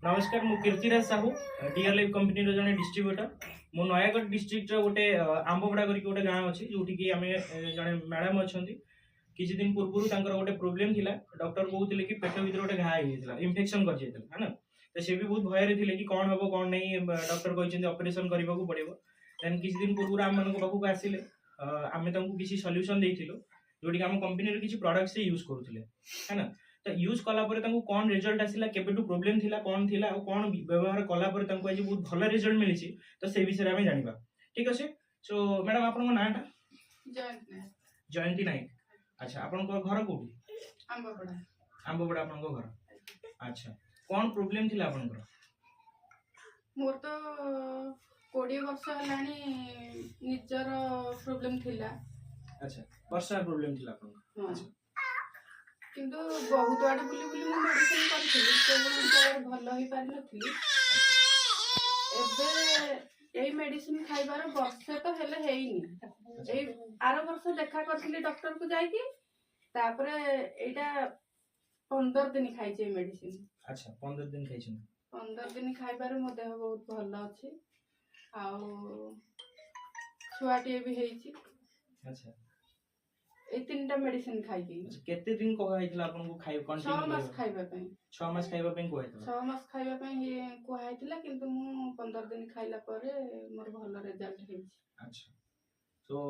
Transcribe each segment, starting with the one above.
नमस्कार मु Kirtiraj Sahu dear life company रो जने डिस्ट्रीब्यूटर मो नयागढ़ डिस्ट्रिक्ट रो गोटे आंबपड़ा करके गोटे गाँव अच्छी जो आम जड़े मैडम अच्छा किसी दिन पूर्व तांकर गोटे प्रोब्लेम थिला डॉक्टर कहते कि पेट भीतर गोटे घा हो इन्फेक्शन कर है ना तो सी भी बहुत भय थे कि कौन हम कौन नहीं डॉक्टर कहते ऑपरेशन करने को पड़ो देन किसी दिन पूर्व आम मान पाखक आसिले आम किसी सल्यूशन देथिलु जोटी आम कंपनी किसी प्रोडक्ट्स यूज करुले है ना तो यूज कला कौन रिजल्ट आसला केबेटू प्रोब्लेम थिला कौन थिला और कौन व्यवहार कला आज बहुत भल रिजल्ट मिली तो से विषय में जानिबा ठीक अच्छे सो मैडम आपन नाटा जयंती नायक अच्छा आपन घर कोठी आंबपड़ा आपन घर अच्छा कौन प्रोब्लेम थिला आपन मोर तो 20 वर्ष हलानी निजर प्रोब्लेम थिला अच्छा पर्सनल प्रोब्लेम थिला आपन अच्छा किंतु बहुत आड़े बुली बुली मु मेडिसिन करथिली केवल भल ही पारि नथिली एबे एई मेडिसिन खाइबार वर्षे तो हेले हेइनी एई आरो वर्ष देखा करथिली डॉक्टर को जाई कि तापरे एटा 15 दिन खाइछे मेडिसिन अच्छा 15 दिन खाइछन 15 दिन खाइबार मो देह बहुत भल अछि आउ छुआटी भी हेइछि अच्छा ए तीनटा मेडिसिन खाइकी केते दिन कोहा हितला आपन को खाइ कंटिन्यू 6 मास खाइबा पई 6 मास खाइबा पई कोहा हितला 6 मास खाइबा पई कोहा हितला किंतु मु 15 दिन खाइला परे मोर भल रिजल्ट हेइछि अच्छा तो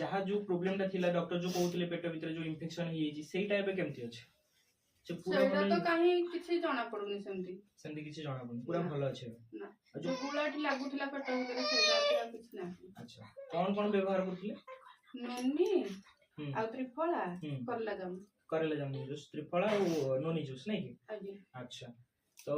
जहा जो प्रॉब्लम ता थिला डॉक्टर जो कहउतले पेट भीतर जो इन्फेक्शन हेइछि सेटा एबे केमति अछि से पूरा सेटा तो काहे किछि जाना पडुनी सेमती किछि जाना पडुनी पूरा भल अछि ना जो गुलाठी लागुथिला पेट भीतर सेटा किछि ना अच्छा कौन व्यवहार करथिले नोनी आ त्रिफला करला जाम जूस त्रिफला और नोनी जूस नहीं कि आज्ञा अच्छा तो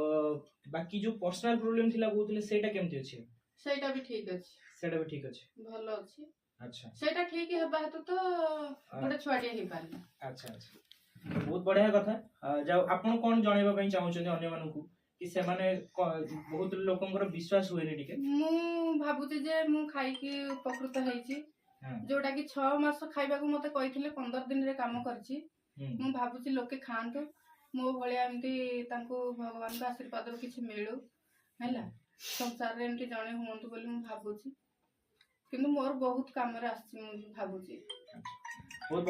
बाकी जो पर्सनल प्रॉब्लम थिला कहउतले सेटा केमति अछि सेटा भी ठीक अछि सेटा भी ठीक अछि भलो अछि अच्छा सेटा ठीक हेबा तो गोटे छुआटे हे पारला अच्छा अच्छा बहुत बढ़िया कथा जाओ आपण कोन जणेबा पई चाहू छथि अन्य मानकू कि से माने बहुत लोकंकर विश्वास हुएनी टिके मु भाबुती जे मु खाई की उपकृत हेछि जोटा कि 6 मास खाइबा को मते कहिथिले 15 दिन रे काम करछि मु भाबुची लोके खांतु मो भलिया एमती तांको भगवान का आशीर्वाद किछि मिलु हैला संसार रे एमती जणे हुंतु बोली मु भाबुची किंतु मोर बहुत काम रे आछि मु भाबुची बहुत